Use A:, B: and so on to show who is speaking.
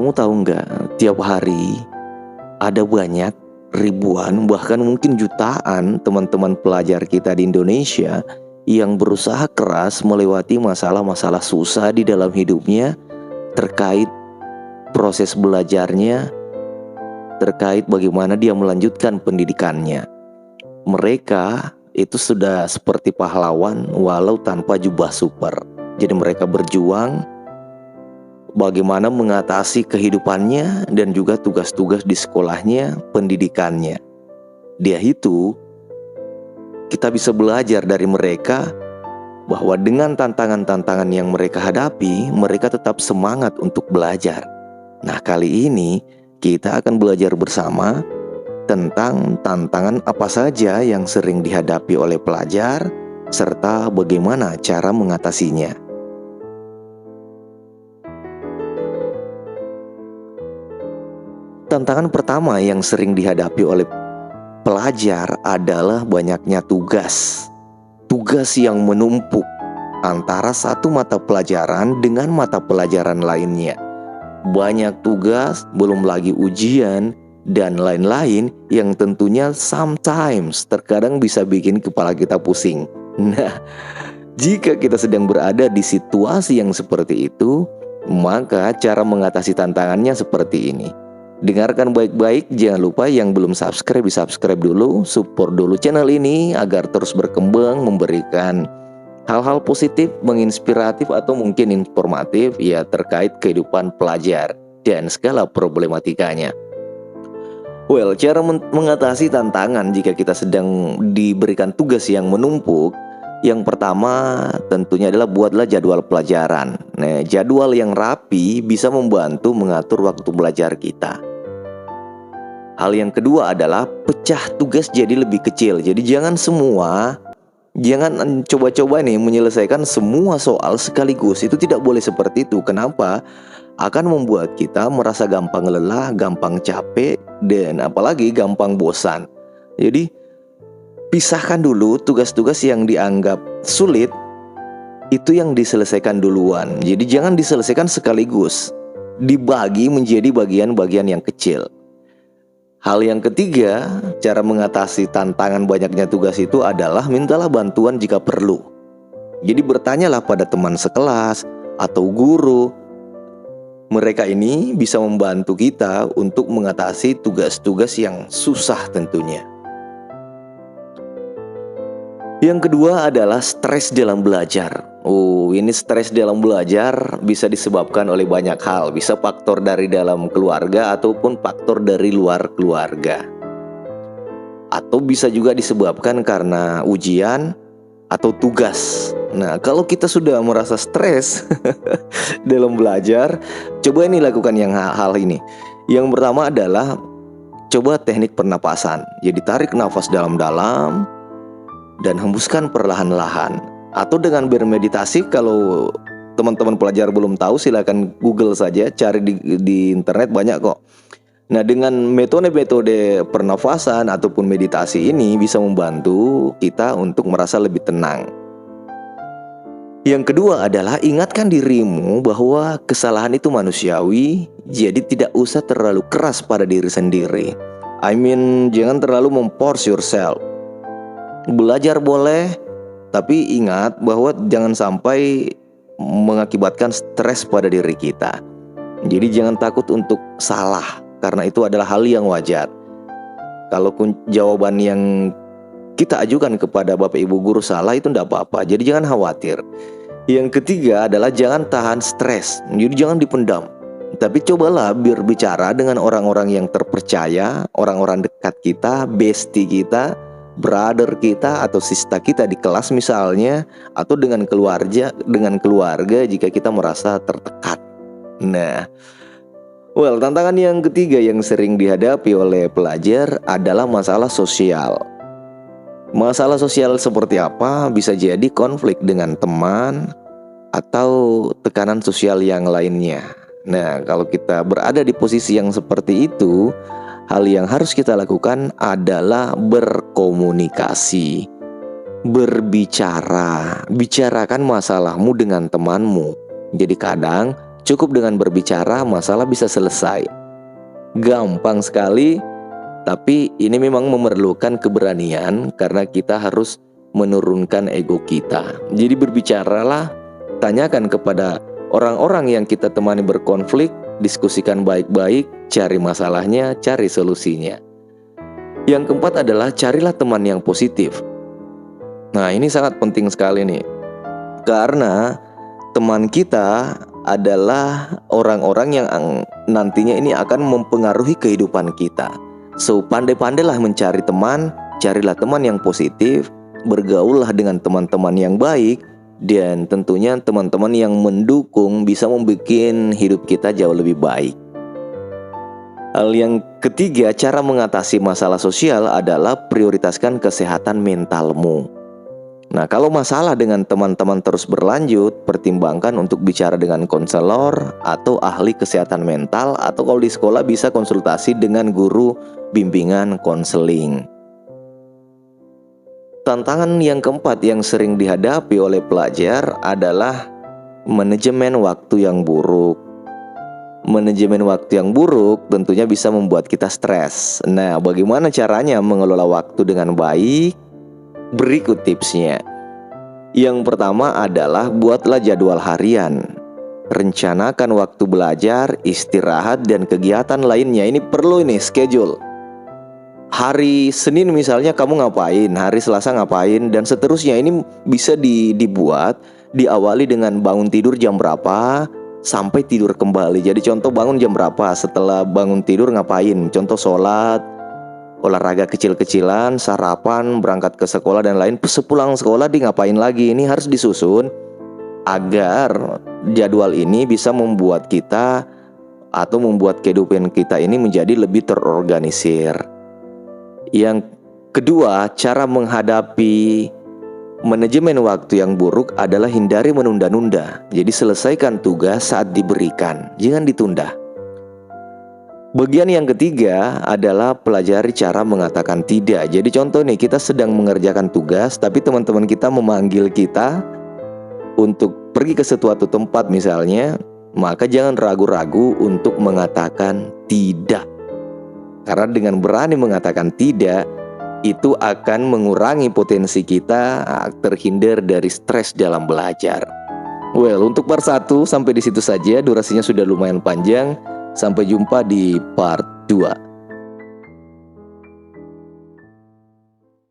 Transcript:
A: Kamu tahu nggak, tiap hari ada banyak ribuan bahkan mungkin jutaan teman-teman pelajar kita di Indonesia yang berusaha keras melewati masalah-masalah susah di dalam hidupnya terkait proses belajarnya, terkait bagaimana dia melanjutkan pendidikannya. Mereka itu sudah seperti pahlawan walau tanpa jubah super. Jadi mereka berjuang bagaimana mengatasi kehidupannya dan juga tugas-tugas di sekolahnya, pendidikannya. Dia itu, kita bisa belajar dari mereka bahwa dengan tantangan-tantangan yang mereka hadapi, mereka tetap semangat untuk belajar. Nah, kali ini kita akan belajar bersama tentang tantangan apa saja yang sering dihadapi oleh pelajar, serta bagaimana cara mengatasinya. Tantangan pertama yang sering dihadapi oleh pelajar adalah banyaknya tugas. Tugas yang menumpuk antara satu mata pelajaran dengan mata pelajaran lainnya. Banyak tugas, belum lagi ujian, dan lain-lain yang tentunya sometimes terkadang bisa bikin kepala kita pusing. Nah, jika kita sedang berada di situasi yang seperti itu, maka cara mengatasi tantangannya seperti ini. Dengarkan baik-baik, jangan lupa yang belum subscribe di-subscribe dulu, support dulu channel ini agar terus berkembang, memberikan hal-hal positif, menginspiratif atau mungkin informatif ya terkait kehidupan pelajar dan segala problematikanya. Well, cara mengatasi tantangan jika kita sedang diberikan tugas yang menumpuk, yang pertama tentunya adalah buatlah jadwal pelajaran. Nah, jadwal yang rapi bisa membantu mengatur waktu belajar kita. Hal yang kedua adalah pecah tugas jadi lebih kecil. Jadi jangan coba-coba nih menyelesaikan semua soal sekaligus. Itu tidak boleh seperti itu. Kenapa? Akan membuat kita merasa gampang lelah, gampang capek, dan apalagi gampang bosan. Jadi pisahkan dulu tugas-tugas yang dianggap sulit, itu yang diselesaikan duluan. Jadi jangan diselesaikan sekaligus, dibagi menjadi bagian-bagian yang kecil. Hal yang ketiga, cara mengatasi tantangan banyaknya tugas itu adalah mintalah bantuan jika perlu. Jadi bertanyalah pada teman sekelas atau guru. Mereka ini bisa membantu kita untuk mengatasi tugas-tugas yang susah tentunya. Yang kedua adalah stres dalam belajar. Ini stres dalam belajar bisa disebabkan oleh banyak hal. Bisa faktor dari dalam keluarga ataupun faktor dari luar keluarga. Atau bisa juga disebabkan karena ujian atau tugas. Nah, kalau kita sudah merasa stres dalam belajar, coba ini lakukan hal ini. Yang pertama adalah coba teknik pernapasan. Jadi tarik nafas dalam-dalam dan hembuskan perlahan-lahan. Atau dengan bermeditasi. Kalau teman-teman pelajar belum tahu, silakan Google saja, cari di internet banyak kok. Nah, dengan metode-metode pernafasan ataupun meditasi ini bisa membantu kita untuk merasa lebih tenang. Yang kedua adalah ingatkan dirimu bahwa kesalahan itu manusiawi, jadi tidak usah terlalu keras pada diri sendiri. Jangan terlalu memforce yourself. Belajar boleh, tapi ingat bahwa jangan sampai mengakibatkan stres pada diri kita. Jadi jangan takut untuk salah, karena itu adalah hal yang wajar. Kalau jawaban yang kita ajukan kepada Bapak Ibu guru salah, itu tidak apa-apa, jadi jangan khawatir. Yang ketiga adalah jangan tahan stres, jadi jangan dipendam. Tapi cobalah berbicara dengan orang-orang yang terpercaya, orang-orang dekat kita, bestie kita, brother kita atau sister kita di kelas misalnya, atau dengan keluarga jika kita merasa tertekan. Nah, tantangan yang ketiga yang sering dihadapi oleh pelajar adalah masalah sosial. Masalah sosial seperti apa? Bisa jadi konflik dengan teman atau tekanan sosial yang lainnya. Nah, kalau kita berada di posisi yang seperti itu, hal yang harus kita lakukan adalah berkomunikasi, berbicara, bicarakan masalahmu dengan temanmu. Jadi kadang Cukup dengan berbicara, masalah bisa selesai. Gampang sekali, tapi ini memang memerlukan keberanian karena kita harus menurunkan ego kita. Jadi berbicaralah, tanyakan kepada orang-orang yang kita temani berkonflik, diskusikan baik-baik, cari masalahnya, cari solusinya. Yang keempat adalah carilah teman yang positif. Nah, ini sangat penting sekali nih. Karena teman kita adalah orang-orang yang nantinya ini akan mempengaruhi kehidupan kita. So, pandai-pandailah mencari teman, carilah teman yang positif, bergaullah dengan teman-teman yang baik, dan tentunya teman-teman yang mendukung bisa membuat hidup kita jauh lebih baik. Hal yang ketiga, cara mengatasi masalah sosial adalah prioritaskan kesehatan mentalmu. Nah, kalau masalah dengan teman-teman terus berlanjut, pertimbangkan untuk bicara dengan konselor atau ahli kesehatan mental, atau kalau di sekolah bisa konsultasi dengan guru bimbingan konseling. Tantangan yang keempat yang sering dihadapi oleh pelajar adalah manajemen waktu yang buruk. Manajemen waktu yang buruk tentunya bisa membuat kita stres. Nah, bagaimana caranya mengelola waktu dengan baik? Berikut tipsnya. Yang pertama adalah buatlah jadwal harian. Rencanakan waktu belajar, istirahat, dan kegiatan lainnya. Ini perlu schedule. Hari Senin misalnya kamu ngapain, hari Selasa ngapain, dan seterusnya. Ini bisa dibuat, diawali dengan bangun tidur jam berapa sampai tidur kembali. Jadi contoh bangun jam berapa, setelah bangun tidur ngapain. Contoh sholat, olahraga kecil-kecilan, sarapan, berangkat ke sekolah dan lain. Sepulang sekolah di ngapain lagi. Ini harus disusun agar jadwal ini bisa membuat kita atau membuat kehidupan kita ini menjadi lebih terorganisir. Yang kedua, cara menghadapi manajemen waktu yang buruk adalah hindari menunda-nunda. Jadi selesaikan tugas saat diberikan, jangan ditunda. Bagian yang ketiga adalah pelajari cara mengatakan tidak. Jadi contoh nih, kita sedang mengerjakan tugas, tapi teman-teman kita memanggil kita untuk pergi ke suatu tempat misalnya, maka jangan ragu-ragu untuk mengatakan tidak. Karena dengan berani mengatakan tidak, itu akan mengurangi potensi kita terhindar dari stres dalam belajar. Well, untuk part 1 sampai di situ saja, durasinya sudah lumayan panjang. Sampai jumpa di part 2.